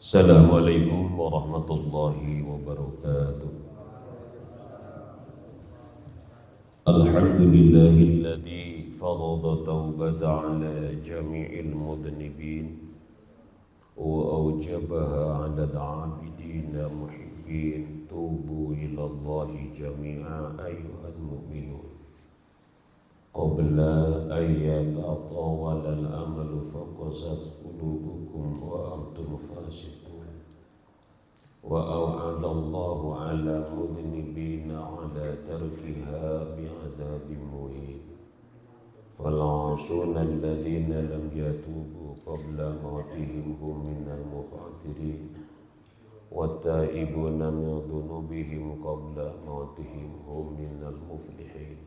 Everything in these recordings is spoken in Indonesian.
Assalamualaikum warahmatullahi wabarakatuh. Alhamdulillahilladzi farada taubata ala jami'il mudnibin wa awjabaha ala al-'abidina muhibbin tubu ila Allahi jami'a ayyuhal mu'minun qabla an yatatawala al-amalu faqasat qulubukum wa antum fasiqun wa aw'ada Allahu ala mudnibina ala tarkiha bi'adabin muhin fal'asuna alladhina lam yatubu qabla mautihim hum minal mukhatirin wattaibuna min dhunubihim qabla mautihim hum minal muflihin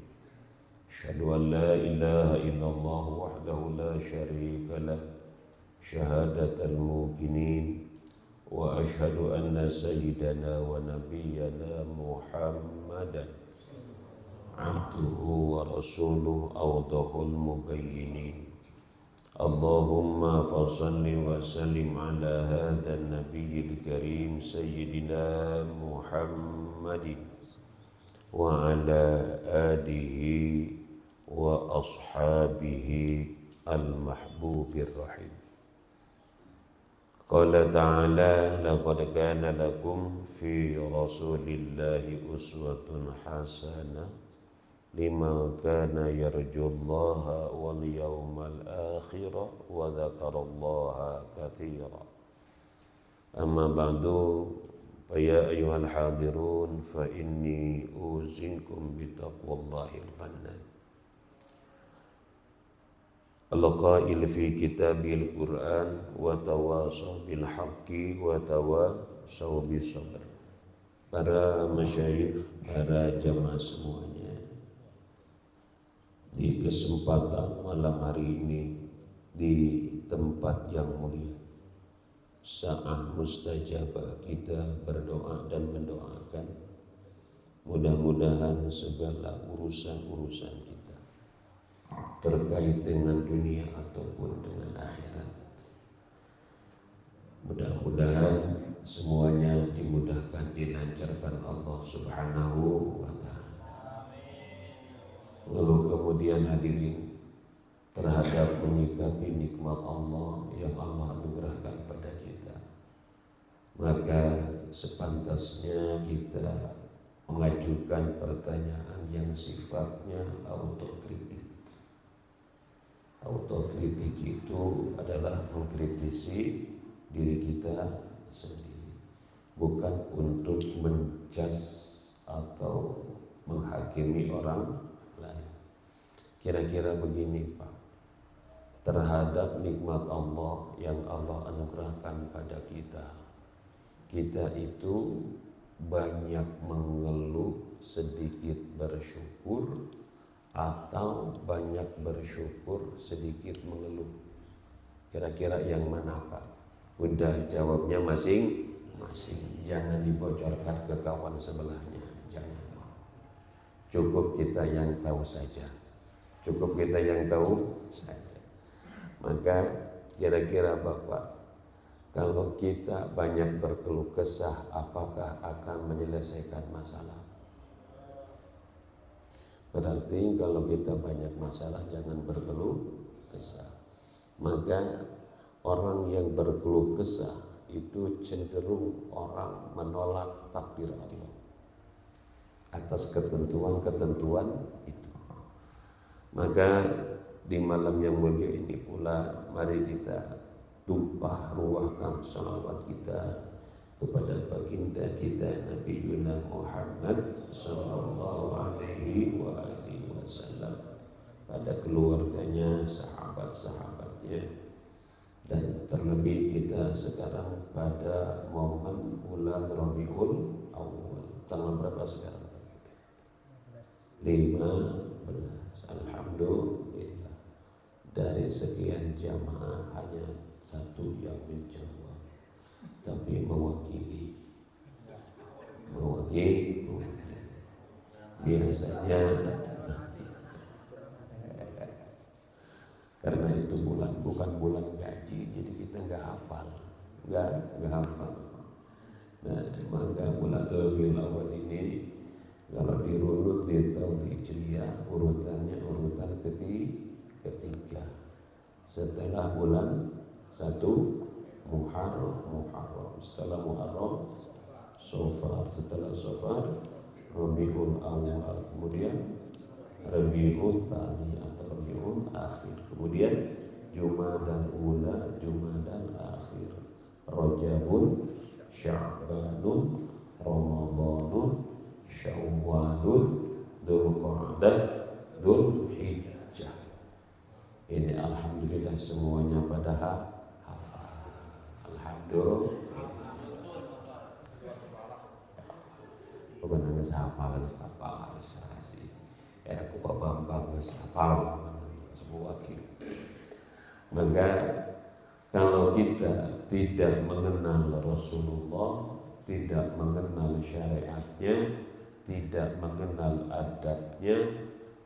asyhadu an la ilaha illallah wahdahu la syarika lah syahadatal muqinin wa asyhadu anna sayyidana wa nabiyyana Muhammadan abduhu wa rasuluhu awdahul mubayyinin. Allahumma fasalli wa sallim ala hadha nabiyyil karim sayyidina Muhammadin wa ala alihi wa ashabihi al-mahbubir rahim. Qala ta'ala laqad kana lakum fi rasulillahi uswatun hasanah liman kana yarjullaha wal yawmal akhir wa dzakarallaha katsiran. Amma ba'du fa ya ayyuhal hadirun fa inni uzinkum bi taqwallahil mannan. Al-qail fi kitabil Qur'an wa tawasaw bil haqqi wa tawasaw bis sabr. Para masyayikh, para jamaah semuanya, di kesempatan malam hari ini di tempat yang mulia, saat mustajabah kita berdoa dan mendoakan mudah-mudahan segala urusan-urusan kita terkait dengan dunia ataupun dengan akhirat, mudah-mudahan semuanya dimudahkan, dilancarkan Allah Subhanahu wa ta'ala. Lalu kemudian hadirin, terhadap menyikapi nikmat Allah yang Allah anugerahkan pada kita, maka sepantasnya kita mengajukan pertanyaan yang sifatnya autokritik. Autokritik itu adalah mengkritisi diri kita sendiri, bukan untuk menjudge atau menghakimi orang lain. Kira-kira begini Pak, terhadap nikmat Allah yang Allah anugerahkan pada kita, kita itu banyak mengeluh, sedikit bersyukur, atau banyak bersyukur, sedikit mengeluh. Kira-kira yang mana Pak? Udah jawabnya masing-masing, jangan dibocorkan ke kawan sebelahnya, jangan. Cukup kita yang tahu saja, cukup kita yang tahu saja. Maka kira-kira Bapak, kalau kita banyak berkeluh kesah, apakah akan menyelesaikan masalah? Berarti kalau kita banyak masalah jangan berkeluh kesah. Maka orang yang berkeluh kesah itu cenderung orang menolak takdir Allah atas ketentuan-ketentuan itu. Maka di malam yang mulia ini pula, mari kita tumpah ruahkan salawat kita kepada baginda kita Nabi Yuna Muhammad sallallahu alaihi wa alihi wasallam, pada keluarganya, sahabat-sahabatnya, dan terlebih kita sekarang pada momen bulan Rabiul Awal. Tanggal berapa sekarang? 15. Alhamdulillah, dari sekian jamaah hanya satu yang menjawab, tapi mewakili. Biasanya karena itu bukan bulan gaji, jadi kita nggak hafal. nggak hafal. Nah, maka Mulatul Awal ini kalau dirunut di tahun Hijriah urutannya urutan ketiga setelah bulan 1 Muharram, setelah Muharram Safar, setelah Safar Rabiul Awal, kemudian Rabiul Tsani atau Rabiul Akhir, kemudian Jumadal Ula, Jumadal Akhir, Rajabun, Sya'banun, Ramadanun, Syawalun, Dzulqa'dah, Dzulhijjah. Ini alhamdulillah semuanya pada hafal. Alhamdulillah. Bukan hanya hafal sih. Aku kok bambang hafal semua gitu. Maka kalau kita tidak mengenal Rasulullah, tidak mengenal syariatnya, tidak mengenal adabnya,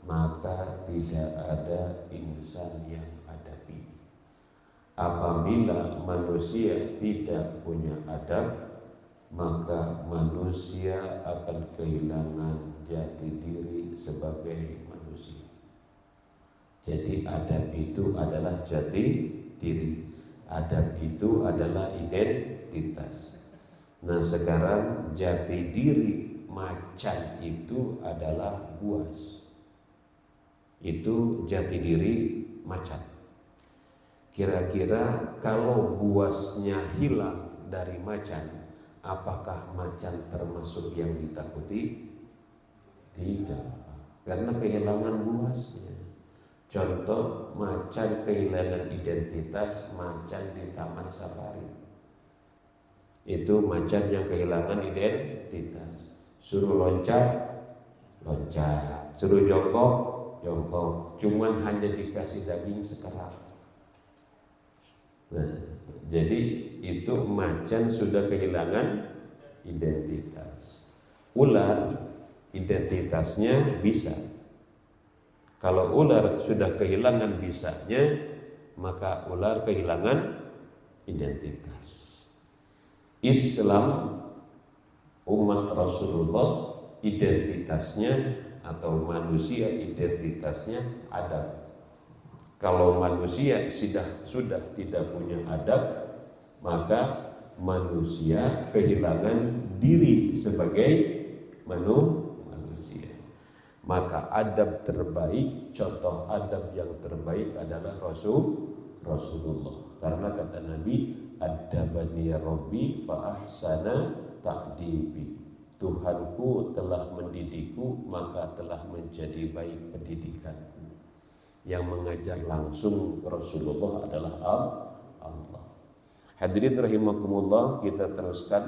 maka tidak ada insan yang adabi. Apabila manusia tidak punya adab, maka manusia akan kehilangan jati diri sebagai manusia. Jadi adab itu adalah jati diri. Adab itu adalah identitas. Nah sekarang jati diri macan itu adalah buas. Itu jati diri macan. Kira-kira kalau buasnya hilang dari macan, apakah macan termasuk yang ditakuti? Tidak, karena kehilangan buasnya. Contoh, macan kehilangan identitas, macan di taman safari. Itu macan yang kehilangan identitas. Suruh loncat, loncat. Suruh jongkok, jongkok. Cuman hanya dikasih daging sekerat. Nah, jadi itu macan sudah kehilangan identitas. Ular identitasnya bisa. Kalau ular sudah kehilangan bisanya, maka ular kehilangan identitas. Islam umat Rasulullah identitasnya atau manusia identitasnya adab. Kalau manusia sudah tidak punya adab, maka manusia kehilangan diri sebagai manusia. Maka adab terbaik, contoh adab yang terbaik adalah Rasulullah. Karena kata Nabi, adabani Rabbi fa ahsana ta'dibi. Tuhanku telah mendidikku, maka telah menjadi baik pendidikanku. Yang mengajar langsung Rasulullah adalah Allah. Hadirin rahimakumullah, kita teruskan.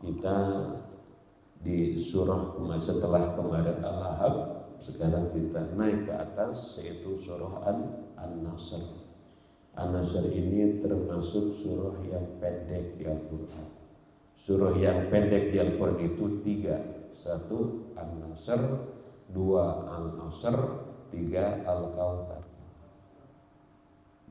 Kita di surah setelah kemarin Al-Ahzab, sekarang kita naik ke atas, yaitu surah An-Nasr. An-Nasr ini termasuk surah yang pendek di Al-Quran. Surah yang pendek di Al-Quran itu 3. 1 An-Nasr, 2 Al-Asr, 3 Al-Kautsar.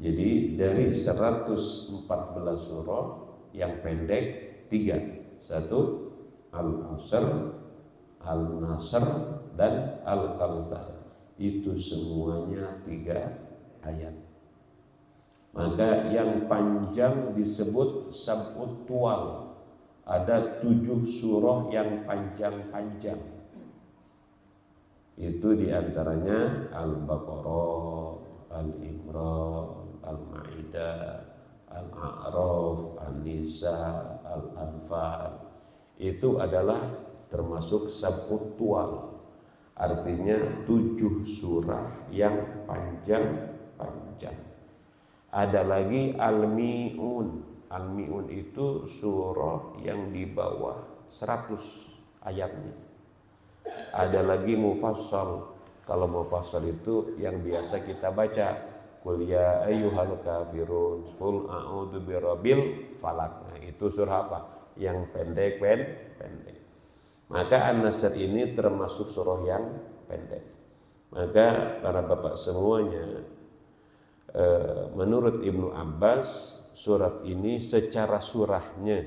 Jadi dari 114 surah yang pendek 3. 1 Al-Asr, Al-Nasr, dan Al-Kautsar. Itu semuanya 3 ayat. Maka yang panjang disebut sab'ut tuwal. Ada 7 surah yang panjang-panjang. Itu diantaranya Al-Baqarah, Al-Imran, Al-Ma'idah, Al-A'raf, An-Nisa, Al-Anfal. Itu adalah termasuk sab'ut tuwal, artinya 7 surah yang panjang-panjang. Ada lagi Al-Mi'un. Al-Mi'un itu surah yang di bawah 100 ayatnya. Ada lagi Mufassal. Kalau Mufassal itu yang biasa kita baca, Qul ya ayyuhal kafirun, Qul a'udzu birabbil falaq. Nah, itu surah apa? Yang pendek. Maka An-Nasr ini termasuk surah yang pendek. Maka para bapak semuanya, menurut Ibnu Abbas, surat ini secara suratnya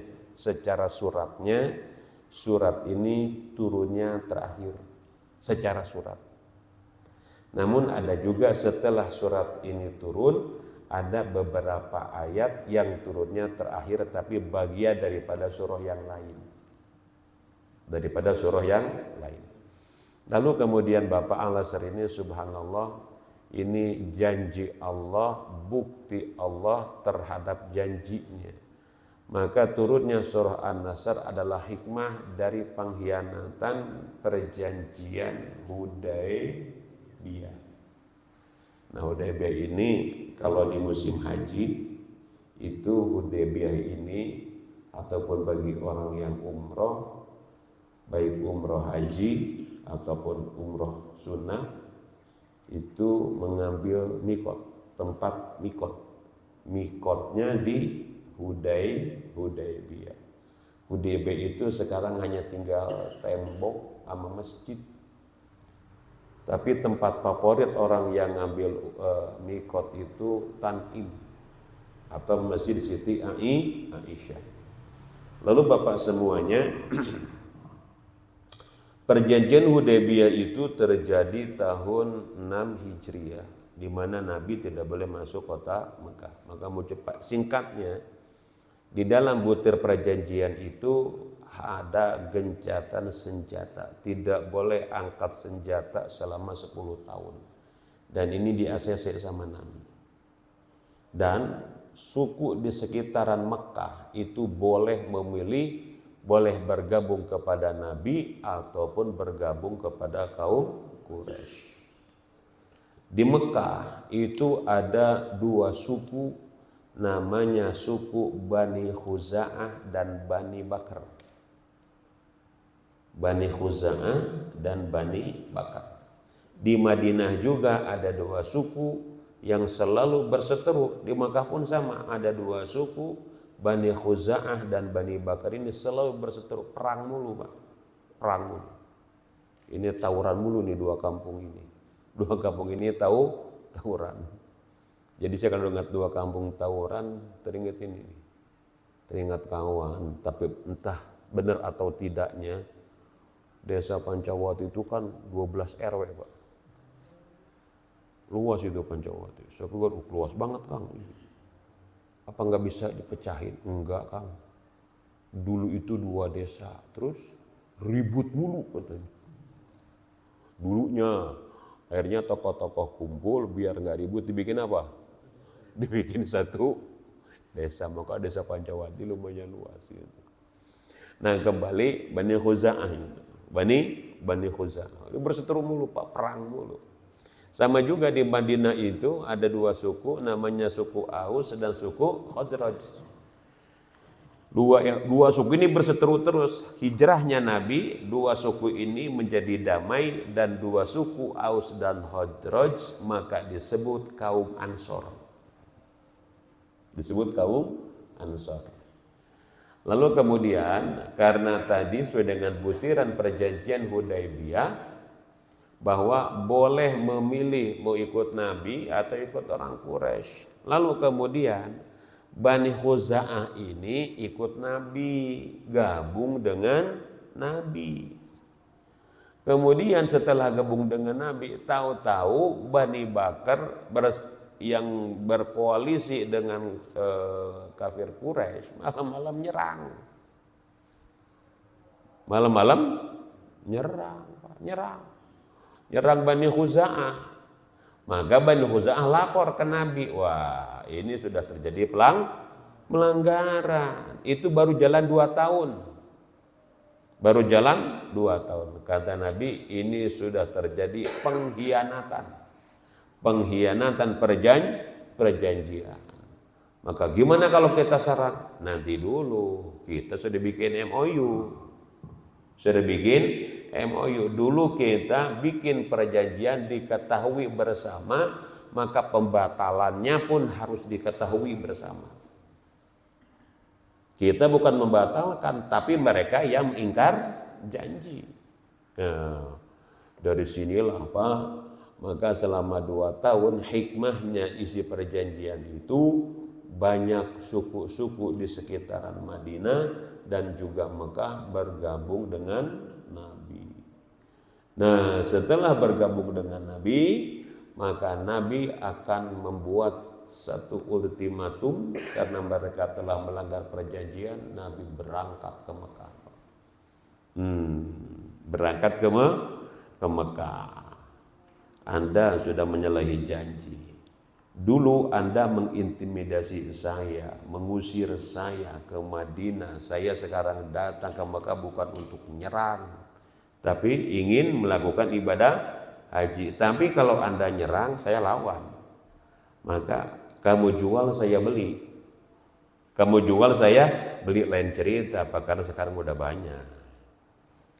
surat ini turunnya terakhir secara surat. Namun ada juga setelah surat ini turun ada beberapa ayat yang turunnya terakhir tapi bagian daripada surah yang lain. Lalu kemudian Bapak Al-Azhar ini subhanallah, ini janji Allah, bukti Allah terhadap janjinya. Maka turunnya surah An-Nasr adalah hikmah dari pengkhianatan perjanjian Hudaybiyah. Nah, Hudaybiyah ini kalau di musim haji itu Hudaybiyah ini ataupun bagi orang yang umroh, baik umroh haji ataupun umroh sunnah, itu mengambil tempat mikotnya di Hudaybiyah. Hudaybiyah itu sekarang hanya tinggal tembok sama masjid. Tapi tempat favorit orang yang ngambil mikot itu Tan'im atau Masjid Siti Aisyah. Lalu Bapak semuanya, perjanjian Hudaybiyah itu terjadi tahun 6 Hijriah, di mana Nabi tidak boleh masuk kota Mekah. Maka mau cepat singkatnya, di dalam butir perjanjian itu ada gencatan senjata, tidak boleh angkat senjata selama 10 tahun. Dan ini di ACC sama Nabi. Dan suku di sekitaran Mekah itu boleh memilih, boleh bergabung kepada Nabi ataupun bergabung kepada kaum Quraisy. Di Mekah itu ada 2 suku, namanya suku Bani Khuza'ah dan Bani Bakar. Bani Khuza'ah dan Bani Bakar. Di Madinah juga ada 2 suku yang selalu berseteru. Di Mekah pun sama, ada 2 suku, Bani Khuza'ah dan Bani Bakar ini selalu berseteru, perang mulu Pak, perang mulu. Ini tawuran mulu nih 2 kampung ini. 2 kampung ini tawuran. Jadi saya kalau ingat 2 kampung tawuran, teringat ini, teringat kawan. Tapi entah benar atau tidaknya, Desa Pancawati itu kan 12 RW Pak. Luas itu Pancawati. Saya pikir luas banget Kang. Apa nggak bisa dipecahin? Enggak Kang. Dulu itu 2 desa, terus ribut mulu katanya. Dulunya akhirnya tokoh-tokoh kumpul biar nggak ribut, dibikin apa? Dibikin 1 desa. Maka Desa Pancawati lumayan luas gitu. Nah, kembali Bani Khuza'ah itu. Bani Khuza'ah. Berseteru mulu Pak, perang mulu. Sama juga di Madinah itu ada 2 suku, namanya suku Aus dan suku Khazraj. Dua suku ini berseteru terus. Hijrahnya Nabi, 2 suku ini menjadi damai, dan 2 suku Aus dan Khazraj maka disebut kaum Ansor. Disebut kaum Ansor. Lalu kemudian karena tadi sesuai dengan butiran perjanjian Hudaybiyah bahwa boleh memilih mau ikut Nabi atau ikut orang Quraisy. Lalu kemudian Bani Khuza'ah ini ikut Nabi, gabung dengan Nabi. Kemudian setelah gabung dengan Nabi, tahu-tahu Bani Bakar yang berkoalisi dengan kafir Quraisy malam-malam nyerang. Malam-malam nyerang Bani Khuza'ah. Maka Bani Khuza'ah lapor ke Nabi. Wah, ini sudah terjadi pelanggaran. Itu baru jalan 2 tahun. Baru jalan 2 tahun. Kata Nabi, ini sudah terjadi pengkhianatan perjanjian. Maka gimana kalau kita saran? Nanti dulu, kita sudah bikin MOU. Dulu kita bikin perjanjian diketahui bersama, maka pembatalannya pun harus diketahui bersama. Kita bukan membatalkan, tapi mereka yang mengingkar janji. Nah, dari sinilah Pak, maka selama 2 tahun hikmahnya isi perjanjian itu banyak suku-suku di sekitaran Madinah dan juga Mekah bergabung dengan Nabi. Nah, setelah bergabung dengan Nabi, maka Nabi akan membuat satu ultimatum karena mereka telah melanggar perjanjian. Nabi berangkat ke Mekah. Berangkat ke Mekah. Anda sudah menyalahi janji. Dulu Anda mengintimidasi saya, mengusir saya ke Madinah. Saya sekarang datang ke Mekah bukan untuk menyerang, tapi ingin melakukan ibadah haji. Tapi kalau Anda nyerang, saya lawan. Maka kamu jual, saya beli. Kamu jual, saya beli, lain cerita. Apa karena sekarang udah banyak.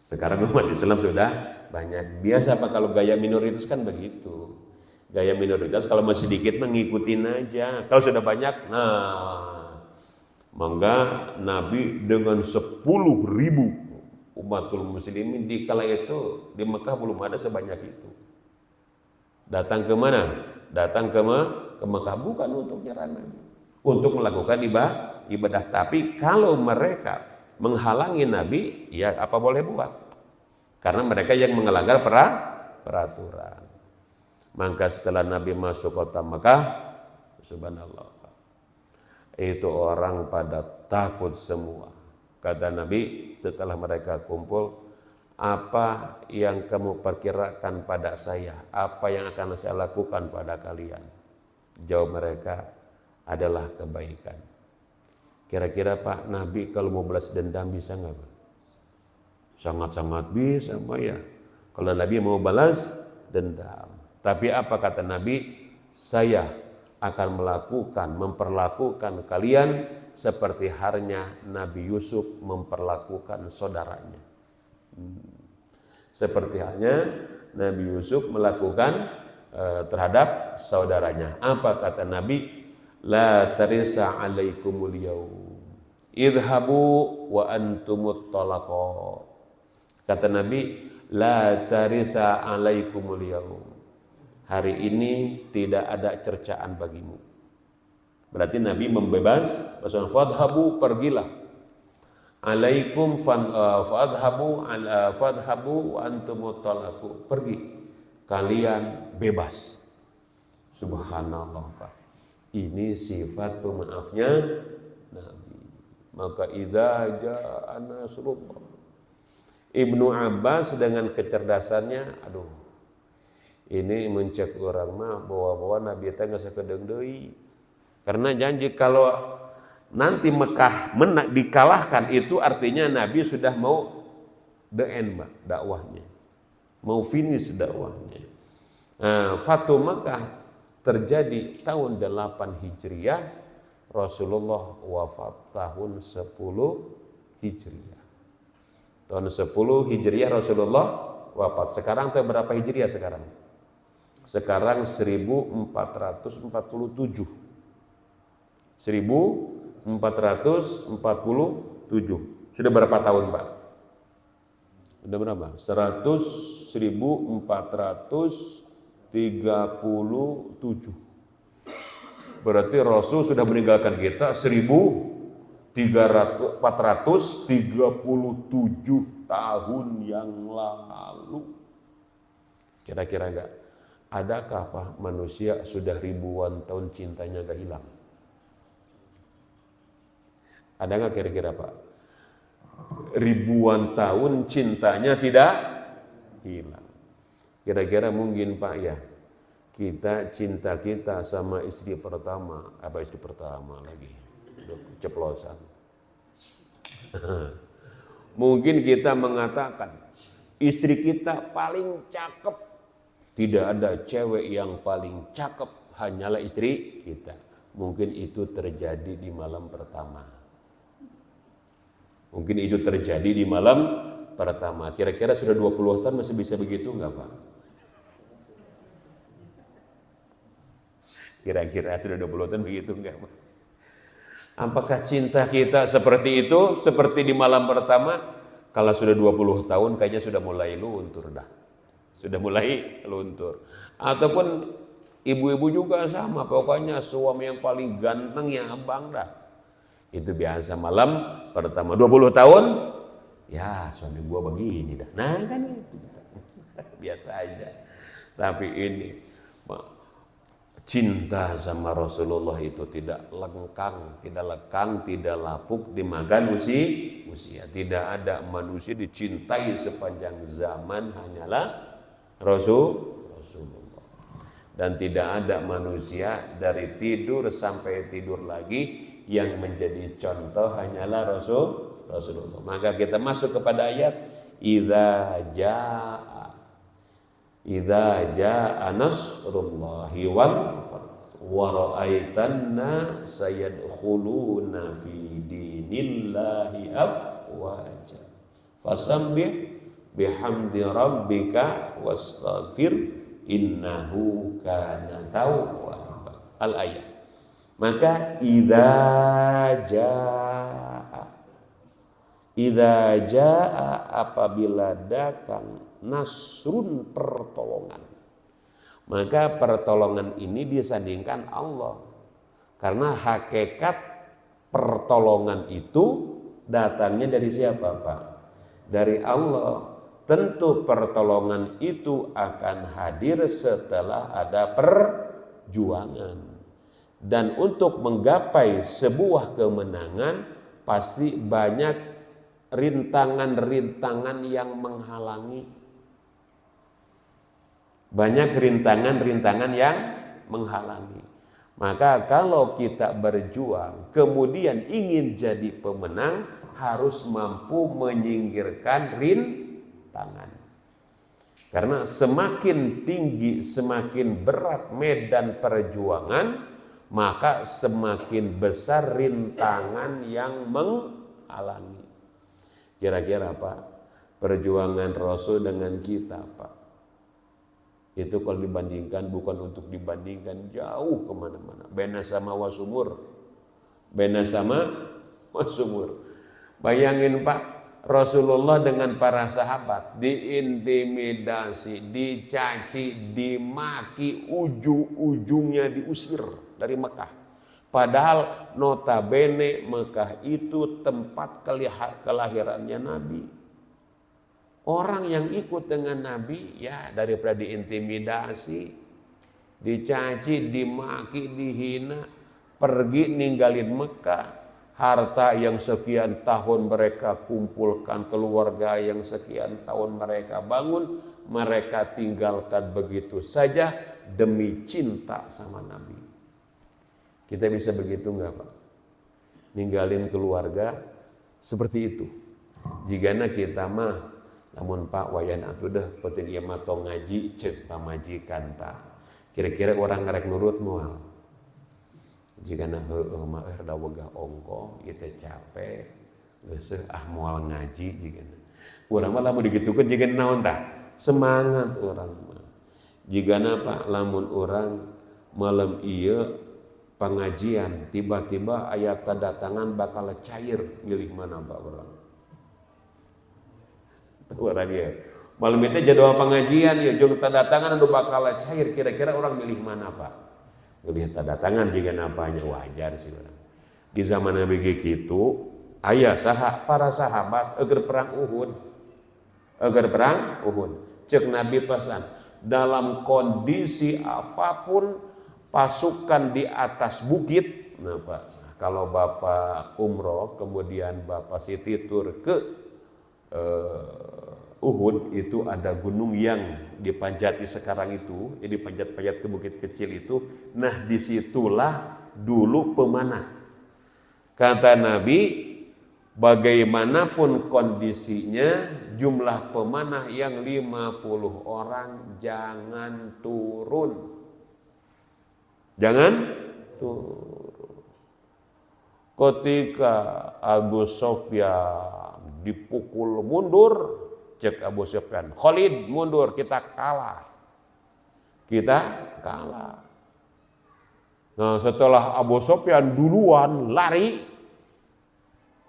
Sekarang umat Islam sudah banyak. Biasa apa kalau gaya minoritas kan begitu. Gaya minoritas kalau masih sedikit mengikutin aja. Kalau sudah banyak, nah, maka Nabi dengan 10.000 umatul muslimin di kala itu di Mekah belum ada sebanyak itu. Datang ke mana? Datang ke Mekah bukan untuk nyerang Nabi, untuk melakukan ibadah. Tapi kalau mereka menghalangi Nabi, ya apa boleh buat? Karena mereka yang melanggar peraturan. Maka setelah Nabi masuk kota Mekah, subhanallah, itu orang pada takut semua. Kata Nabi setelah mereka kumpul, apa yang kamu perkirakan pada saya? Apa yang akan saya lakukan pada kalian? Jawab mereka, adalah kebaikan. Kira-kira Pak Nabi kalau mau balas dendam bisa nggak Pak? Sangat-sangat bisa Pak ya. Kalau Nabi mau balas dendam. Tapi apa kata Nabi? Saya akan memperlakukan kalian seperti halnya Nabi Yusuf memperlakukan saudaranya. Seperti halnya Nabi Yusuf melakukan terhadap saudaranya. Apa kata Nabi? La tarisa alaikumul yaum idhabu wa antumut talaqa. Kata Nabi, la tarisa alaikumul yaum. Hari ini tidak ada cercaan bagimu. Berarti Nabi membebas, maksudnya fadhabu, pergilah. Alaikum fadhabu wa antumut talaqu. Pergi. Kalian bebas. Subhanallah Pak. Ini sifat pemaafnya Nabi. Maka idza jaa nasrullah. Ibnu Abbas dengan kecerdasannya, aduh, ini mencek orang mah bahwa Nabi teh geus sakedeung deui. Karena janji kalau nanti Mekah dikalahkan itu artinya Nabi sudah mau the end dakwahnya. Mau finish dakwahnya. Nah, Fatu Mekah terjadi tahun 8 Hijriah, Rasulullah wafat tahun 10 Hijriah. Tahun 10 Hijriah Rasulullah wafat. Sekarang berapa Hijriah sekarang? Sekarang 1447. 1447. Sudah berapa tahun, Pak? Sudah berapa? 1437. Berarti Rasul sudah meninggalkan kita 1437 tahun yang lalu. Kira-kira enggak? Adakah Pak manusia sudah ribuan tahun cintanya gak hilang? Ada nggak kira-kira Pak? Ribuan tahun cintanya tidak hilang. Kira-kira mungkin Pak ya, cinta kita sama istri pertama, istri pertama lagi, ceplosan. Mungkin kita mengatakan istri kita paling cakep. Tidak ada cewek yang paling cakep, hanyalah istri kita. Mungkin itu terjadi di malam pertama. Mungkin itu terjadi di malam pertama. Kira-kira sudah 20 tahun masih bisa begitu enggak Pak? Kira-kira sudah 20 tahun begitu enggak Pak? Apakah cinta kita seperti itu, seperti di malam pertama? Kalau sudah 20 tahun kayaknya sudah mulai luntur dah. Sudah mulai luntur. Ataupun Ibu-ibu juga sama, pokoknya suami yang paling ganteng ya abang dah. Itu biasa malam pertama 20 tahun, ya suami gua begini dah. Nah kan itu biasa aja. Tapi ini cinta sama Rasulullah itu tidak lekang, tidak lapuk dimakan usia. Tidak ada manusia dicintai sepanjang zaman hanyalah Rasulullah. Dan tidak ada manusia dari tidur sampai tidur lagi yang menjadi contoh hanyalah Rasulullah. Maka kita masuk kepada ayat idza jaa nasrullahi wal fath wa ra'aitan nasa yadkhuluna fi dinillahi afwaja fasabbih bihamdi rabbika wastaghfir innahu kana tawwaba. Al-ayat. Maka idza jaa apabila datang nasrun pertolongan, maka pertolongan ini disandingkan Allah, karena hakikat pertolongan itu datangnya dari siapa Pak? Dari Allah. Tentu pertolongan itu akan hadir setelah ada perjuangan. Dan untuk menggapai sebuah kemenangan pasti banyak rintangan-rintangan yang menghalangi. Banyak rintangan-rintangan yang menghalangi. Maka kalau kita berjuang kemudian ingin jadi pemenang, harus mampu menyingkirkan rintangan. Karena semakin tinggi, semakin berat medan perjuangan, maka semakin besar rintangan yang menghalangi. Kira-kira Pak, perjuangan Rasul dengan kita Pak, itu kalau dibandingkan bukan untuk dibandingkan, jauh kemana-mana. Bena sama wasumur. Bayangin Pak, Rasulullah dengan para sahabat diintimidasi, dicaci, dimaki, ujung-ujungnya diusir dari Mekah. Padahal notabene Mekah itu tempat kelahirannya Nabi. Orang yang ikut dengan Nabi ya daripada diintimidasi, dicaci, dimaki, dihina, pergi ninggalin Mekah. Harta yang sekian tahun mereka kumpulkan, keluarga yang sekian tahun mereka bangun, mereka tinggalkan begitu saja demi cinta sama Nabi. Kita bisa begitu enggak Pak? Ninggalin keluarga seperti itu. Jigana kita mah, namun Pak wayan atuh deh penting ieu mah tong ngaji ceuk pamajikan Pak. Kira-kira orang ngarek nurut moal. Jika na mah da wegah ongko ieu teh capek geus moal ngaji jigana. Urang mah lamun digitukeun jigana naon tah? Semangat urang mah. Jigana Pak lamun urang malam ieu pengajian tiba-tiba aya tanda tangan bakal cair, milih mana Pak urang? Urang ieu malam itu jadwal pengajian ieu jeung tanda tangan anu bakal cair, kira-kira orang milih mana Pak? Milih tanda tangan juga napanya wajar sih orang. Di zaman Nabi gitu, ayah para sahabat agar perang Uhud. Cek Nabi pesan, dalam kondisi apapun pasukan di atas bukit. Nah Pak, kalau Bapak umroh kemudian Bapak Siti tur ke Uhud, itu ada gunung yang dipanjati sekarang itu, dipanjat-panjat ke bukit kecil itu. Nah disitulah dulu pemanah. Kata Nabi, bagaimanapun kondisinya, jumlah pemanah yang 50 orang jangan turun. Jangan turun. Ketika Abu Sufyan dipukul mundur, cek Abu Sufyan, Khalid mundur, kita kalah. Nah setelah Abu Sufyan duluan lari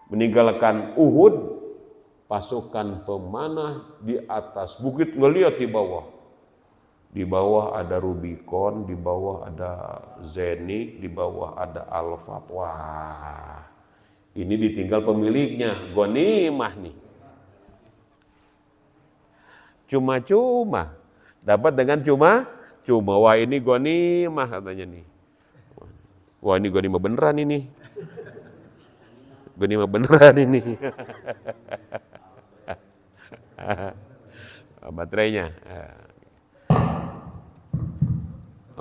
meninggalkan Uhud, pasukan pemanah di atas bukit ngelihat di bawah. Di bawah ada Rubicon, di bawah ada Zenith, di bawah ada Alphard. Wah, ini ditinggal pemiliknya, gonimah nih. Cuma-cuma, dapat dengan cuma. Wah ini gonimah katanya nih. Wah ini gonimah beneran ini. Gonimah beneran ini. Baterainya.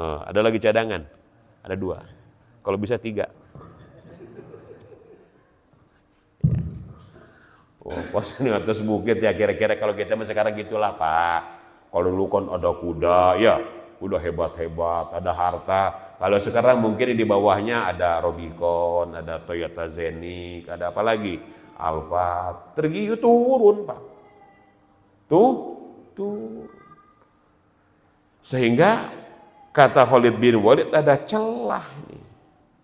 Ada lagi cadangan, ada 2. Kalau bisa 3. Pas ini atas bukit ya kira-kira kalau kita sekarang gitulah Pak. Kalau dulu kan ada kuda, ya kuda hebat-hebat, ada harta. Kalau sekarang mungkin di bawahnya ada Rubicon, ada Toyota Zenith, ada apa lagi? Alphard. Tergiyu turun Pak. Tuh. Sehingga kata Khalid bin Walid ada celah nih.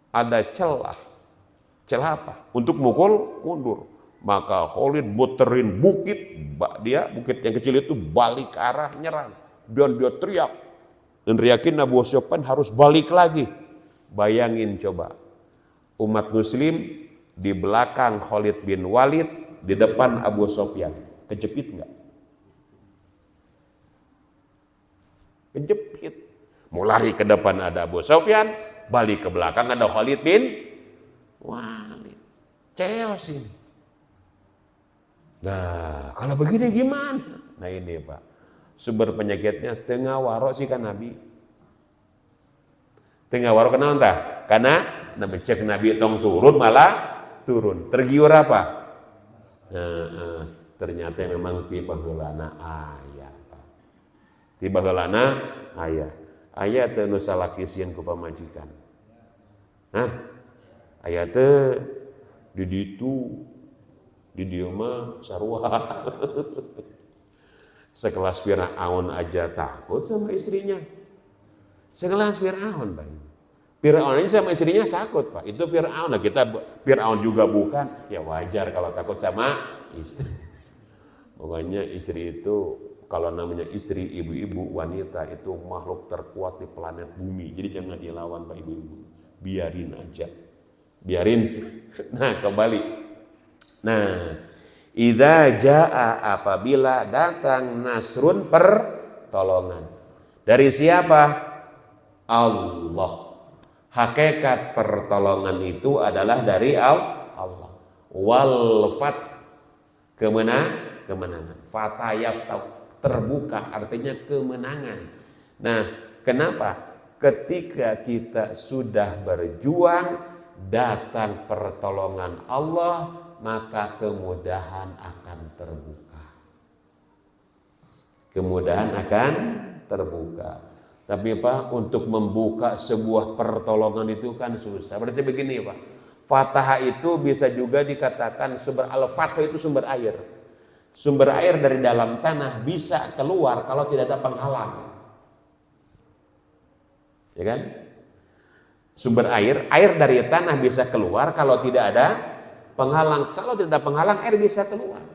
Ada celah. Celah apa? Untuk mukul mundur. Maka Khalid muterin bukit, bukit yang kecil itu balik ke arah nyerang. Dan dia teriak. Dan teriakin Abu Sufyan harus balik lagi. Bayangin coba. Umat muslim di belakang Khalid bin Walid, di depan Abu Sufyan. Kejepit enggak? Kejepit. Mau lari ke depan ada Abu Sufyan, balik ke belakang ada Khalid bin Walid. Chaos ini. Nah, kalau begini gimana? Nah ini Pak, sumber penyakitnya tengah warok sih kan Nabi. Tengah warok kenapa entah? Karena cek Nabi tong turun malah turun. Tergiur apa? Ternyata memang tiba heulana ayah. Tiba heulana ayah. Ayah teu nu salakisieun ku pamajikan. Ayah teu di ditu di dieu mah sarua. Sekelas Firaun aja takut sama istrinya. Sekelas Firaun, Pak. Firaun aja sama istrinya takut, Pak. Itu Firaun. Nah, kita Firaun juga bukan. Ya wajar kalau takut sama istri. Pokoknya istri itu kalau namanya istri, ibu-ibu, wanita itu makhluk terkuat di planet bumi. Jadi jangan dilawan Pak ibu-ibu. Biarin aja. Biarin. Nah, kembali. Nah, idza jaa apabila datang nasrun pertolongan. Dari siapa? Allah. Hakikat pertolongan itu adalah dari Allah. Wal fath kemenangan. Fatayaftahu terbuka artinya kemenangan. Nah, kenapa? Ketika kita sudah berjuang datang pertolongan Allah, maka kemudahan akan terbuka. Kemudahan akan terbuka. Tapi Pak, untuk membuka sebuah pertolongan itu kan susah. Berarti begini Pak, Fatah itu bisa juga dikatakan sumber al-Fatah itu sumber air. Sumber air dari dalam tanah bisa keluar kalau tidak ada penghalang. Ya kan? Sumber air dari tanah bisa keluar kalau tidak ada penghalang. Kalau tidak ada penghalang, air bisa keluar.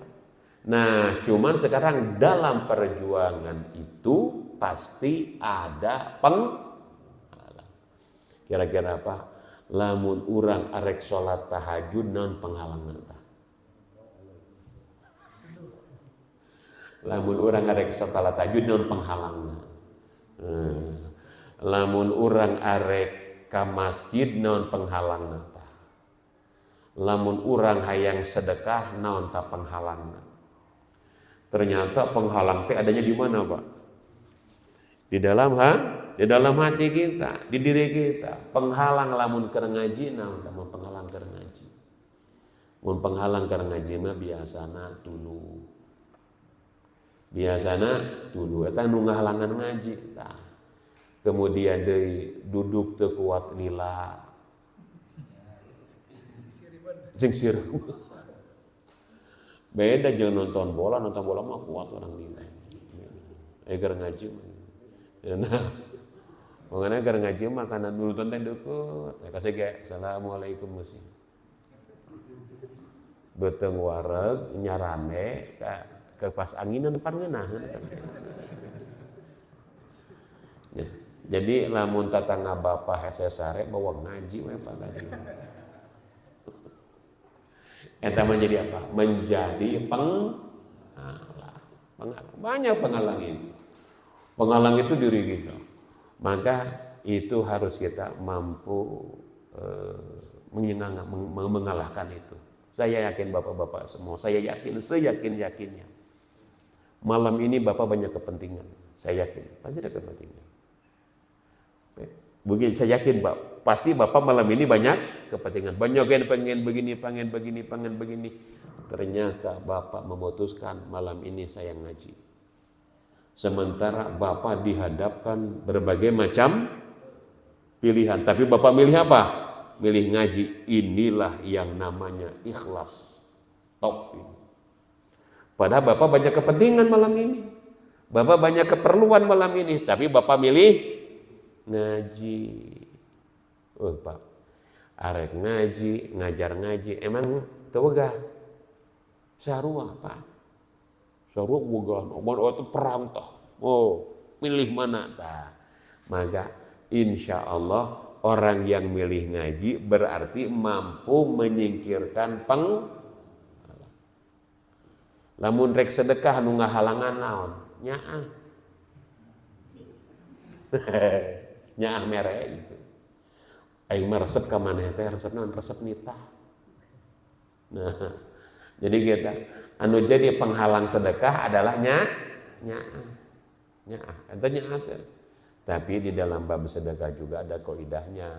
Nah, cuman sekarang dalam perjuangan itu pasti ada penghalang. Kira-kira apa? Lamun urang arek sholat tahajud non penghalang nata. Lamun urang arek sholat tahajud non penghalang. Lamun urang arek ka masjid non penghalang nata. Lamun urang hayang sedekah naon ta penghalangna. Ternyata penghalang teh adanya di mana, Pak? Di dalam hati kita, di diri kita. Penghalang lamun keur ngaji naon ta penghalang keur ngaji. Mun penghalang keur ngaji mah biasana tulu. Biasana tulu eta nu ngahalangan ngaji tah. Kemudian deui duduk teu kuat lila. Sir. Beda jeung nonton bola mah kuat orang lila. Keur ngaji mah. Nah, mangana keur ngaji mah kana nonton teh deukeut. Kasih ge assalamualaikum musim. Beuteung wareg nyarame ke pas anginan pan ngeunaheun. Ya. Jadi lamun tatangga bapak hese sare bawa ngaji we pagadi. Eta menjadi apa? Menjadi penghalang. Banyak penghalang itu. Penghalang itu diri kita. Maka itu harus kita mampu mengalahkan itu. Saya yakin bapak-bapak semua, saya yakin seyakin-yakinnya. Malam ini bapak banyak kepentingan, saya yakin pasti ada kepentingan. Begini, saya yakin pasti bapak malam ini banyak kepentingan. Banyak yang pengen begini. Ternyata bapak memutuskan malam ini saya ngaji. Sementara bapak dihadapkan berbagai macam pilihan, tapi bapak milih apa? Milih ngaji. Inilah yang namanya ikhlas. Top ini. Padahal bapak banyak kepentingan malam ini, bapak banyak keperluan malam ini, tapi bapak milih ngaji. Oh pak, arek ngaji, ngajar ngaji, emang tewegah? Sarua pak, sarua wegah, itu perang toh. Oh, pilih mana tah? Maka insya Allah orang yang milih ngaji berarti mampu menyingkirkan lamun rek sedekah nu ngahalangan naon? Nyaah. Nyaah mere itu. Aing mah resep ka maneh teh resep naon? Resep nitah. Nah, jadi kita anu jadi penghalang sedekah adalah nyaah. Nyaah. Eta nyaah teh. Tapi di dalam bab sedekah juga ada kaidahnya,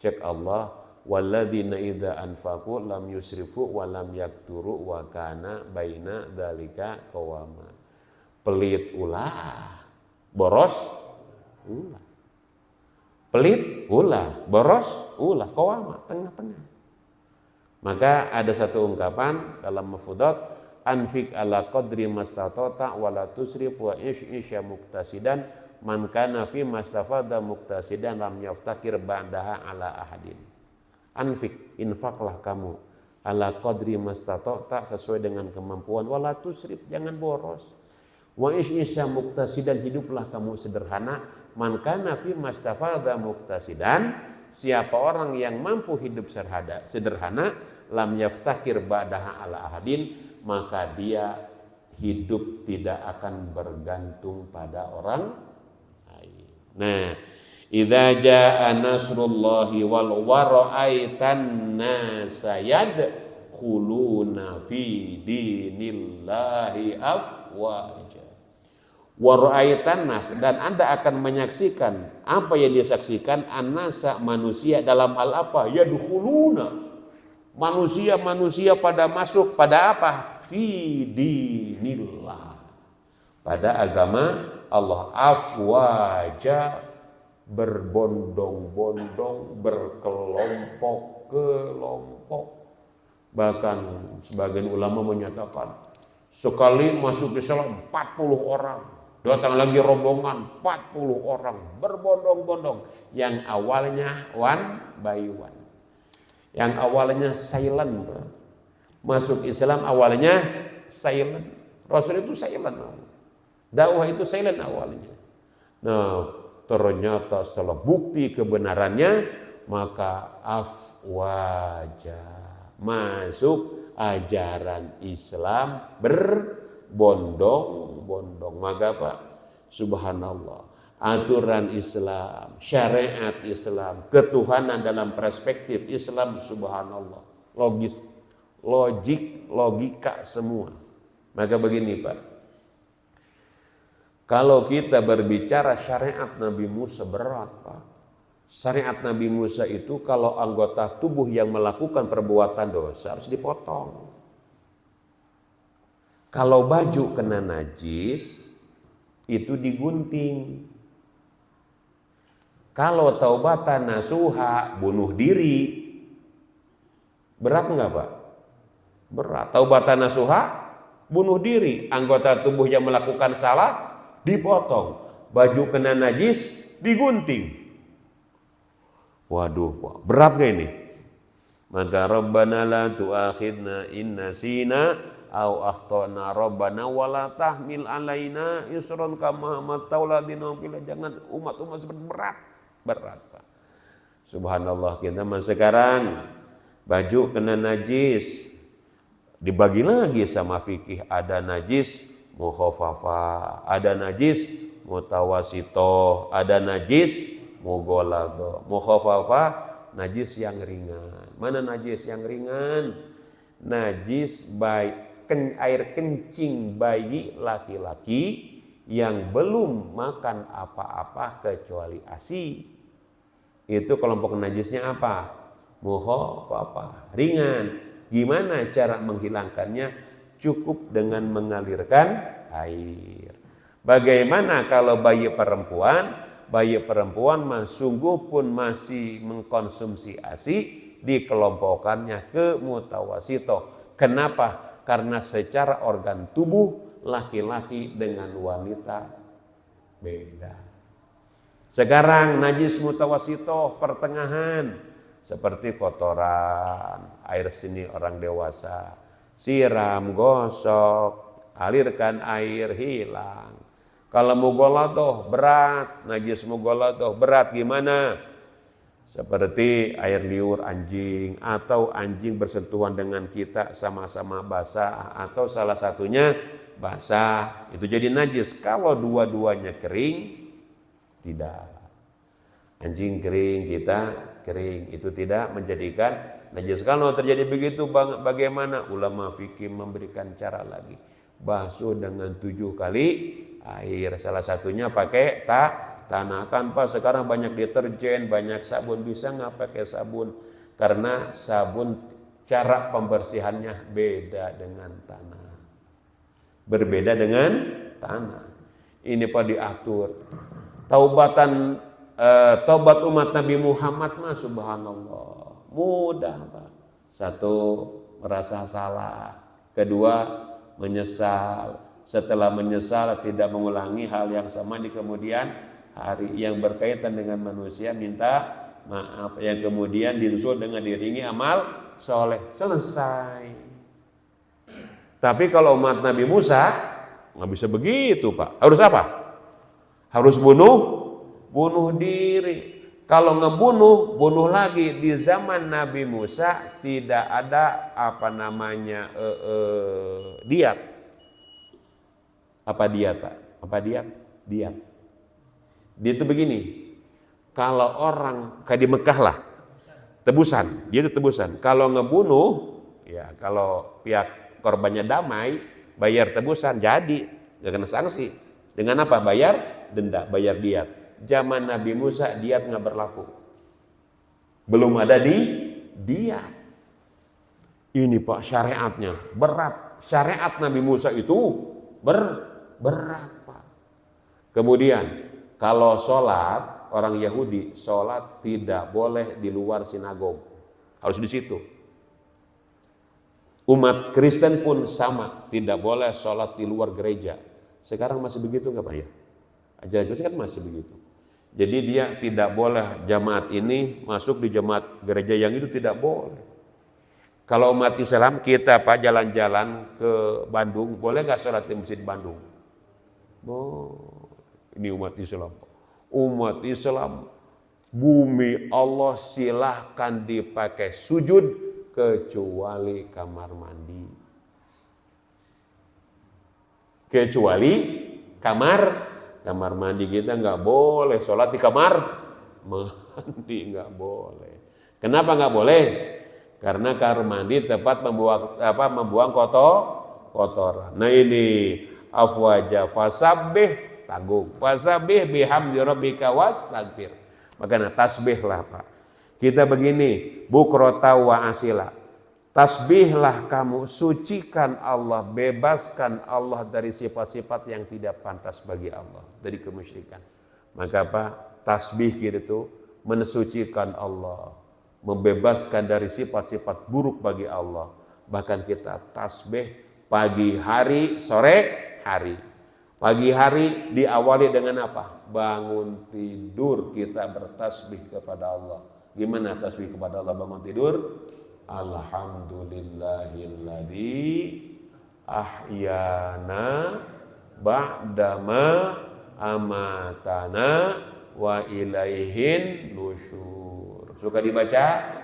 Cek Allah, walladzina idza anfaqu lam yusrifu wa lam yakturu wa kana baina dzalika qawama. Pelit ulah, boros ulah. Pelit ulah, boros ulah, qawama, tengah-tengah. Maka ada satu ungkapan dalam mafudhat, anfik ala qadri mastatota wala tusrif wa isya muktasidan man kana fi mastafada muktasidan lam yaftakir ba'daha ala ahadin. Anfik, infaklah kamu ala qadri mastatota sesuai dengan kemampuan, wala tusrif, jangan boros. Wa isya muktasidan, hiduplah kamu sederhana. Man kana fi mastafada muktasidan, siapa orang yang mampu hidup sederhana, lam yaftakir ba'daha ala ahadin, maka dia hidup tidak akan bergantung pada orang lain. Nah, idza jaa nasrullahi wal wara'aitan nasa yadkhuluna fi dinillahi afwaja. Wara'aitan nas, dan Anda akan menyaksikan apa yang dia saksikan, annasa, manusia, dalam hal apa? Yadkhuluna, manusia pada masuk pada apa? Fi dinillah, pada agama Allah, afwaja, berbondong-bondong, berkelompok-kelompok. Bahkan sebagian ulama menyatakan sekali masuk Islam 40 orang, datang lagi rombongan 40 orang, berbondong-bondong. Yang awalnya one by one, yang awalnya silent, masuk Islam awalnya silent. Rasul itu silent, dakwah itu silent awalnya. Nah, ternyata setelah bukti kebenarannya, maka afwaja, masuk ajaran Islam berbondong-bondong. Maka apa? Subhanallah, aturan Islam, syariat Islam, ketuhanan dalam perspektif Islam, subhanallah, logika semua. Maka begini Pak, kalau kita berbicara syariat Nabi Musa berat Pak. Syariat Nabi Musa itu kalau anggota tubuh yang melakukan perbuatan dosa harus dipotong. Kalau baju kena najis itu digunting. Kalau taubatan nasuha, bunuh diri, berat enggak Pak? Berat. Taubatan nasuha, bunuh diri. Anggota tubuh yang melakukan salah dipotong. Baju kena najis digunting. Waduh Pak, berat gak ini? Maka Rabbana la tu'akhidna in nasina au akhtana rabbana wala tahmil alaina isran kama hamaltahu ladina jangan umat-umat seperti berat Pak. Subhanallah, kita mah sekarang baju kena najis dibagi lagi sama fikih, ada najis mukhaffafa, ada najis mutawasito, ada najis mughalladho. Mukhaffafa najis yang ringan. Mana najis yang ringan? Najis air kencing bayi laki-laki yang belum makan apa-apa kecuali ASI. Itu kelompok najisnya apa? Mukhaffafa, ringan. Gimana cara menghilangkannya? Cukup dengan mengalirkan air. Bagaimana kalau bayi perempuan? Bayi perempuan sungguh pun masih mengkonsumsi ASI, dikelompokkannya ke mutawasito. Kenapa? Karena secara organ tubuh laki-laki dengan wanita beda. Sekarang najis mutawasito pertengahan, seperti kotoran, air seni orang dewasa, siram, gosok, alirkan air, hilang. Kalau mughalladhoh berat, najis mughalladhoh berat gimana? Seperti air liur anjing, atau anjing bersentuhan dengan kita sama-sama basah, atau salah satunya basah, itu jadi najis. Kalau dua-duanya kering, tidak. Anjing kering, kita kering, itu tidak menjadikan najis. Kalau terjadi begitu bagaimana? Ulama fikih memberikan cara lagi. Basuh dengan 7 kali air, salah satunya pakai tanah. Kan Pak, sekarang banyak deterjen, banyak sabun, bisa nggak pakai sabun? Karena sabun cara pembersihannya beda dengan tanah. Berbeda dengan tanah. Ini Pak diatur. Taubat umat Nabi Muhammad mah subhanallah mudah Pak. Satu, merasa salah. Kedua, menyesal. Setelah menyesal tidak mengulangi hal yang sama di kemudian hari. Yang berkaitan dengan manusia minta maaf. Yang kemudian disusul dengan diringi amal soleh. Selesai. Tapi kalau umat Nabi Musa nggak bisa begitu Pak. Harus apa? Harus bunuh diri. Kalau ngebunuh, bunuh lagi. Di zaman Nabi Musa tidak ada diat. Apa diat Pak? Apa diat? Diat. Dia itu begini. Kalau orang kayak di Mekah lah, tebusan. Dia itu tebusan. Kalau ngebunuh, ya kalau pihak korbannya damai, bayar tebusan, jadi nggak kena sanksi. Dengan apa? Bayar denda, bayar diat. Zaman Nabi Musa diat nggak berlaku. Belum ada diat. Ini Pak syariatnya berat. Syariat Nabi Musa itu berat Pak. Kemudian kalau sholat, orang Yahudi sholat tidak boleh di luar sinagog. Harus di situ. Umat Kristen pun sama, tidak boleh sholat di luar gereja. Sekarang masih begitu nggak Pak ya? Ajaran Kristen kan masih begitu. Jadi dia tidak boleh jamaat ini masuk di jamaat gereja yang itu tidak boleh. Kalau umat Islam kita Pak jalan-jalan ke Bandung, boleh nggak sholat di masjid Bandung? Oh, ini umat Islam. Umat Islam, bumi Allah silahkan dipakai sujud kecuali kamar mandi. Kecuali kamar mandi kita nggak boleh sholat di kamar mandi, nggak boleh. Kenapa nggak boleh? Karena kamar mandi tempat membuang kotoran. Nah ini afwaja fasabbih tanggung, fasabbih bihamdi rabbika wastaghfir. Makanya tasbihlah Pak. Kita begini, bukrota wa asila. Tasbihlah kamu, sucikan Allah, bebaskan Allah dari sifat-sifat yang tidak pantas bagi Allah, dari kemusyrikan. Maka apa? Tasbih kita itu mensucikan Allah, membebaskan dari sifat-sifat buruk bagi Allah. Bahkan kita tasbih pagi hari, sore hari. Pagi hari diawali dengan apa? Bangun tidur kita bertasbih kepada Allah. Gimana tasbih kepada Allah bangun tidur? Alhamdulillahilladzi ahyana ba'dama amatana wa ilaihin nusyur. Suka dibaca?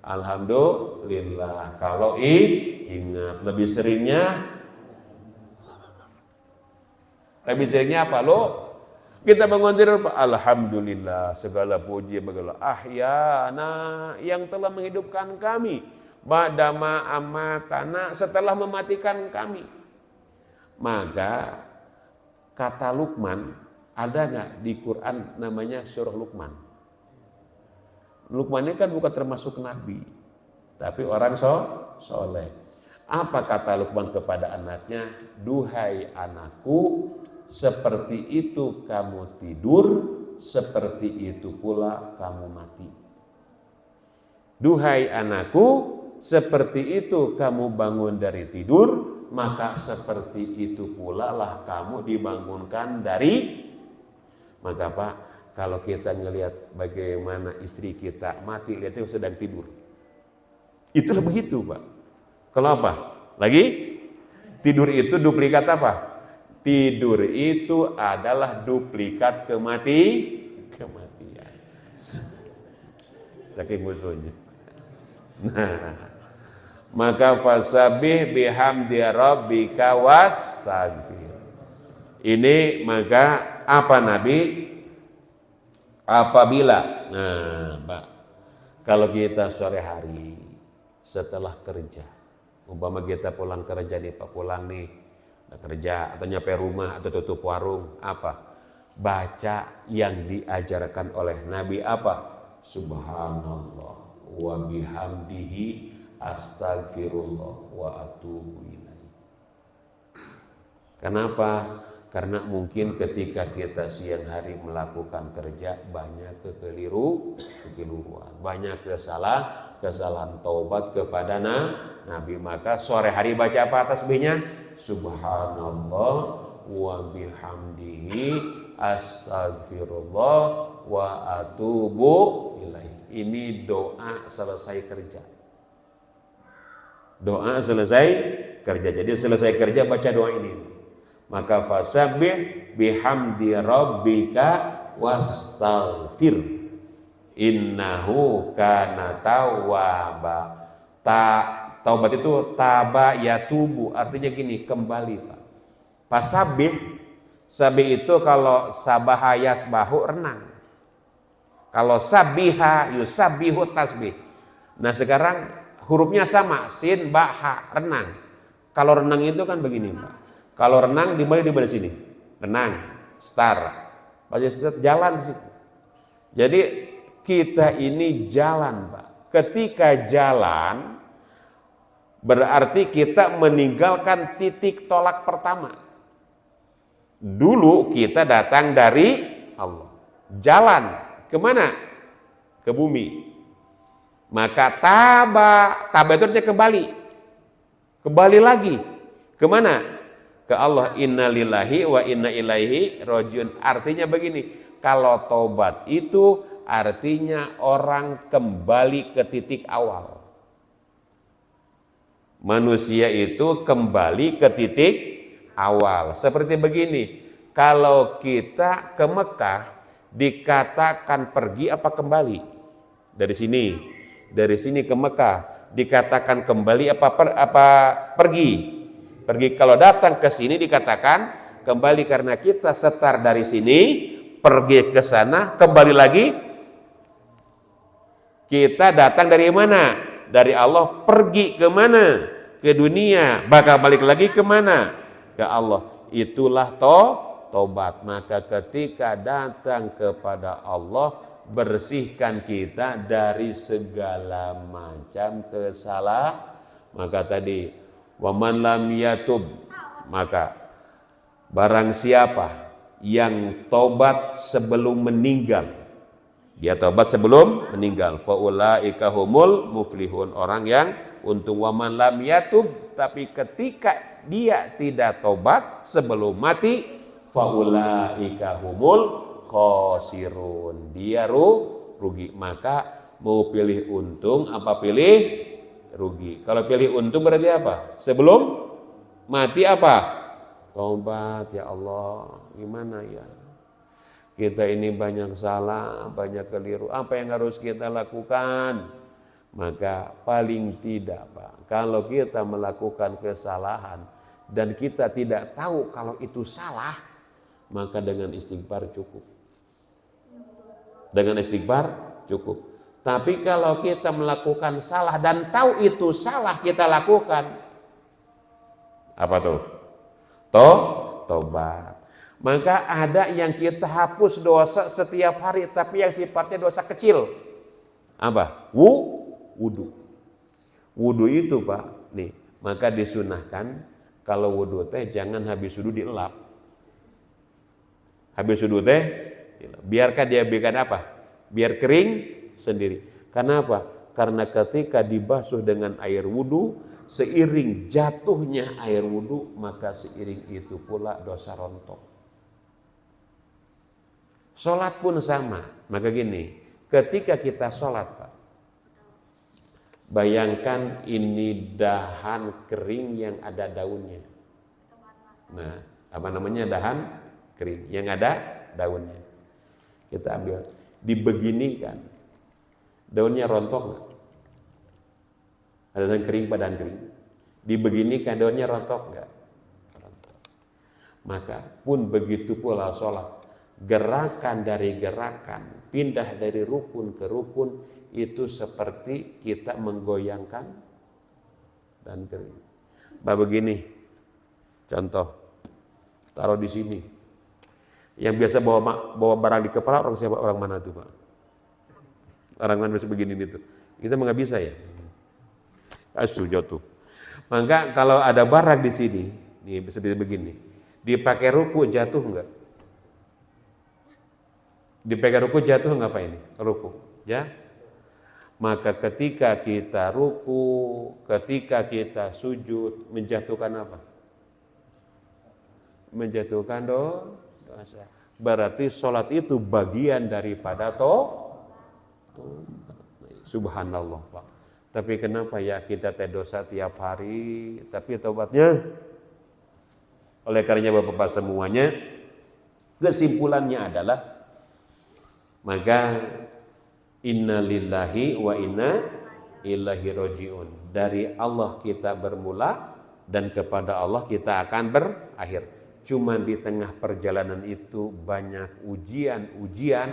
Alhamdulillah. Kalau ingat, lebih seringnya apa lo? Kita bangun tidur, alhamdulillah, segala puji bagi Allah. Ahyana, yang telah menghidupkan kami, ba'dama amatana, setelah mematikan kami. Maka kata Luqman, ada nggak di Quran namanya surah Luqman? Luqman ini kan bukan termasuk nabi, tapi orang soleh. Apa kata Luqman kepada anaknya? Duhai anakku, seperti itu kamu tidur, seperti itu pula kamu mati. Duhai anakku, seperti itu kamu bangun dari tidur, maka seperti itu pula lah kamu dibangunkan dari. Maka Pak, kalau kita ngelihat bagaimana istri kita mati, lihatnya sedang tidur. Itulah begitu Pak. Kalau apa? Lagi? Tidur itu duplikat apa? Tidur itu adalah duplikat kematian. Saking musuhnya. Nah, maka fasabih bihamdi rabbika wastaghfir. Ini maka apa Nabi? Apabila, nah Pak, kalau kita sore hari setelah kerja, umpama kita pulang kerja nih Pak, pulang nih, udah kerja atau nyampe rumah atau tutup warung, apa? Baca yang diajarkan oleh Nabi apa? Subhanallah wa bihamdihi astagfirullah wa atubu ilaih. Kenapa? Karena mungkin ketika kita siang hari melakukan kerja banyak kekeliruan, banyak kesalahan taubat kepada Nabi. Maka sore hari baca apa tasbihnya? Subhanallah wa bihamdihi astagfirullah wa atubu ilaih. Ini doa selesai kerja. Doa selesai kerja. Jadi selesai kerja baca doa ini. Maka fasabbih bihamdi rabbika wastaghfir innahu kana tawwaba. Taubat itu taba yatubu, artinya gini, kembali Pak. Fasabbih, sabih itu kalau sabaha yasbahu renang. Kalau sabiha yusabbihu tasbih. Nah sekarang hurufnya sama, sin ba ha, renang. Kalau renang itu kan begini Pak. Kalau renang dimulai di sini, renang, start, jalan sih. Jadi kita ini jalan Pak. Ketika jalan berarti kita meninggalkan titik tolak pertama. Dulu kita datang dari Allah, jalan kemana? Ke bumi. Maka taba itu artinya kembali lagi kemana? Ke Allah. Innalillahi wa inna ilaihi rajiun. Artinya begini, kalau taubat itu artinya orang kembali ke titik awal. Manusia itu kembali ke titik awal. Seperti begini, kalau kita ke Mekah dikatakan pergi apa kembali? Dari sini ke Mekah dikatakan kembali apa pergi? Pergi. Kalau datang ke sini dikatakan kembali, karena kita setar dari sini, pergi ke sana, kembali lagi. Kita datang dari mana? Dari Allah, pergi ke mana? Ke dunia, bakal balik lagi ke mana? Ke Allah. Itulah tobat. Maka ketika datang kepada Allah, bersihkan kita dari segala macam kesalahan. Maka tadi waman lam yatub, maka barang siapa yang tobat sebelum meninggal, dia tobat sebelum meninggal, faulaika humul muflihun, orang yang untung. Waman lam yatub, tapi ketika dia tidak tobat sebelum mati, faulaika humul khosirun, dia rugi. Maka mau pilih untung apa pilih rugi? Kalau pilih untung berarti apa? Sebelum Mati apa? Tobat, ya Allah, gimana ya? Kita ini banyak salah, banyak keliru. Apa yang harus kita lakukan? Maka paling tidak, Pak, kalau kita melakukan kesalahan dan kita tidak tahu kalau itu salah, maka dengan istighfar cukup. Dengan istighfar cukup. Tapi kalau kita melakukan salah dan tahu itu salah kita lakukan, apa tuh? Tobat. Maka ada yang kita hapus dosa setiap hari, tapi yang sifatnya dosa kecil. Apa? Wudu. Wudu itu, Pak, nih, maka disunahkan kalau wudu teh jangan habis wudu dielap. Habis wudu teh biarkan dia biarkan apa? Biar kering sendiri. Karena apa? Karena ketika dibasuh dengan air wudu, seiring jatuhnya air wudu, maka seiring itu pula dosa rontok. Sholat pun sama. Maka gini, ketika kita sholat, Pak, bayangkan ini dahan kering yang ada daunnya. Nah, apa namanya dahan kering yang ada daunnya? Kita ambil, dibeginikan, daunnya rontok nggak? Ada daun kering, padahal kering. Dibeginikan, daunnya rontok nggak? Rontok. Maka pun begitu pula sholat. Gerakan dari gerakan, pindah dari rukun ke rukun, itu seperti kita menggoyangkan dan kering. Bah begini, contoh, taruh di sini. Yang biasa bawa barang di kepala orang siapa? Orang mana tuh, Pak? Orang mana bisa begini itu? Kita nggak bisa ya? Asu jatuh. Maka kalau ada barang di sini, nih bisa begini, dipakai ruku jatuh nggak? Dipegang ruku jatuh nggak, Pak, ini? Ruku, ya? Maka ketika kita ruku, ketika kita sujud, menjatuhkan apa? Menjatuhkan dosa. Berarti sholat itu bagian daripada subhanallah, Pak. Tapi kenapa ya kita teh dosa tiap hari, tapi tobatnya? Oleh karenanya Bapak-Bapak semuanya, kesimpulannya adalah, maka inna lillahi wa inna ilaihi rajiun. Dari Allah kita bermula dan kepada Allah kita akan berakhir. Cuma di tengah perjalanan itu banyak ujian-ujian,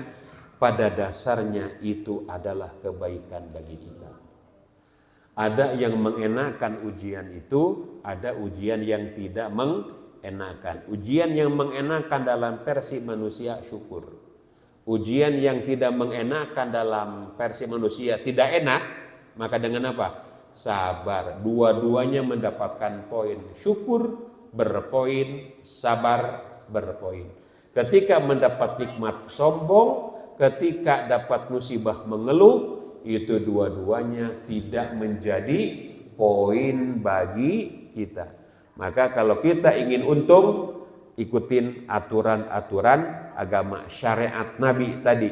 pada dasarnya itu adalah kebaikan bagi kita. Ada yang mengenakan ujian itu, ada ujian yang tidak mengenakan. Ujian yang mengenakan dalam versi manusia syukur. Ujian yang tidak mengenakan dalam versi manusia tidak enak, maka dengan apa? Sabar. Dua-duanya mendapatkan poin. Syukur berpoin, sabar berpoin. Ketika mendapat nikmat sombong, ketika dapat musibah mengeluh, itu dua-duanya tidak menjadi poin bagi kita. Maka kalau kita ingin untung, ikutin aturan-aturan agama syariat Nabi tadi.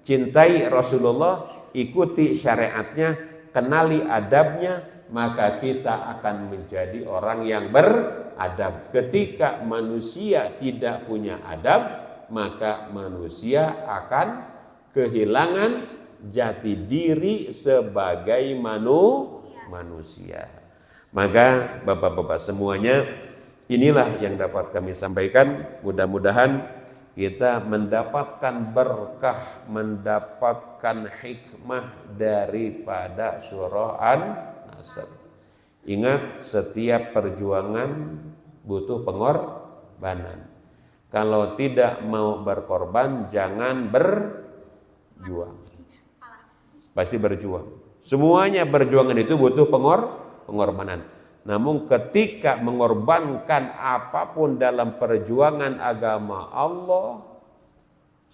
Cintai Rasulullah, ikuti syariatnya, kenali adabnya, maka kita akan menjadi orang yang beradab. Ketika manusia tidak punya adab, maka manusia akan kehilangan jati diri sebagai manusia. Maka Bapak-Bapak semuanya, inilah yang dapat kami sampaikan. Mudah-mudahan kita mendapatkan berkah, mendapatkan hikmah daripada surah An-Nasr. Ingat, setiap perjuangan butuh pengorbanan. Kalau tidak mau berkorban, jangan berjuang. Pasti berjuang. Semuanya perjuangan itu butuh pengorbanan. Namun ketika mengorbankan apapun dalam perjuangan agama Allah,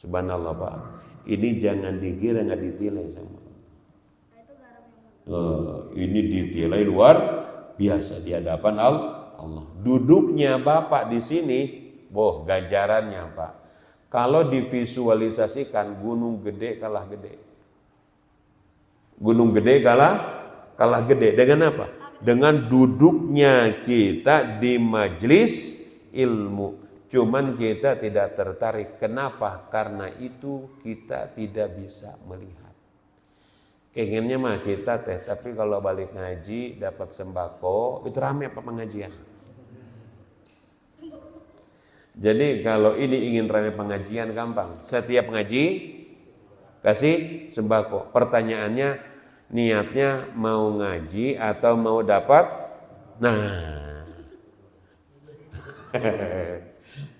subhanallah, Pak, ini jangan dikira nggak ditilai sama. Ini ditilai luar biasa di hadapan Allah. Duduknya Bapak di sini, ganjarannya, Pak. Kalau divisualisasikan, gunung gede kalah gede. Gunung gede kalah gede. Dengan apa? dengan duduknya kita di majelis ilmu. Cuman kita tidak tertarik. Kenapa? Karena itu kita tidak bisa melihat. Keinginnya mah kita teh, tapi kalau balik ngaji dapat sembako, itu rame apa pengajian? Jadi kalau ini ingin rame pengajian gampang. Setiap ngaji kasih sembako. Pertanyaannya, niatnya mau ngaji atau mau dapat? Nah,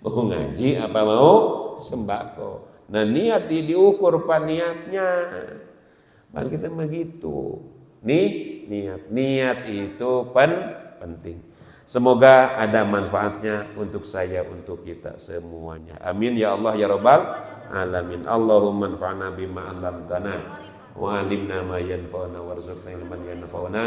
mau ngaji apa mau sembako? Nah, niat diukur pak niatnya. Kan kita begitu. Niat itu penting. Semoga ada manfaatnya untuk saya, untuk kita semuanya. Amin ya Allah ya Rabbal alamin. Allahumma anfa'na bima 'allamtana wa 'allimna ma yanfa'una warzuqna ilman yanfa'una.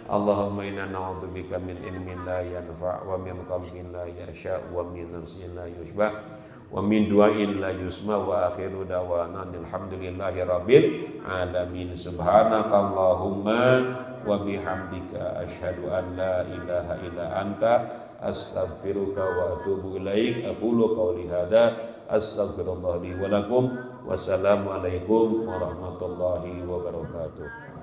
Allahumma inna na'udzubika min ilmin la yanfa' wa min qalbin la yasha' wa min nafsin la yushba' wa min du'ain la yusma wa akhiru da'wana alhamdulillahi rabbil alamin. Subhanakallahumma wa bihamdika asyhadu an la ilaha illa anta astaghfiruka wa atubu ilaik. Aqulu qawli hadza astaghfirullah li wa lakum. Wassalamu alaikum warahmatullahi wabarakatuh.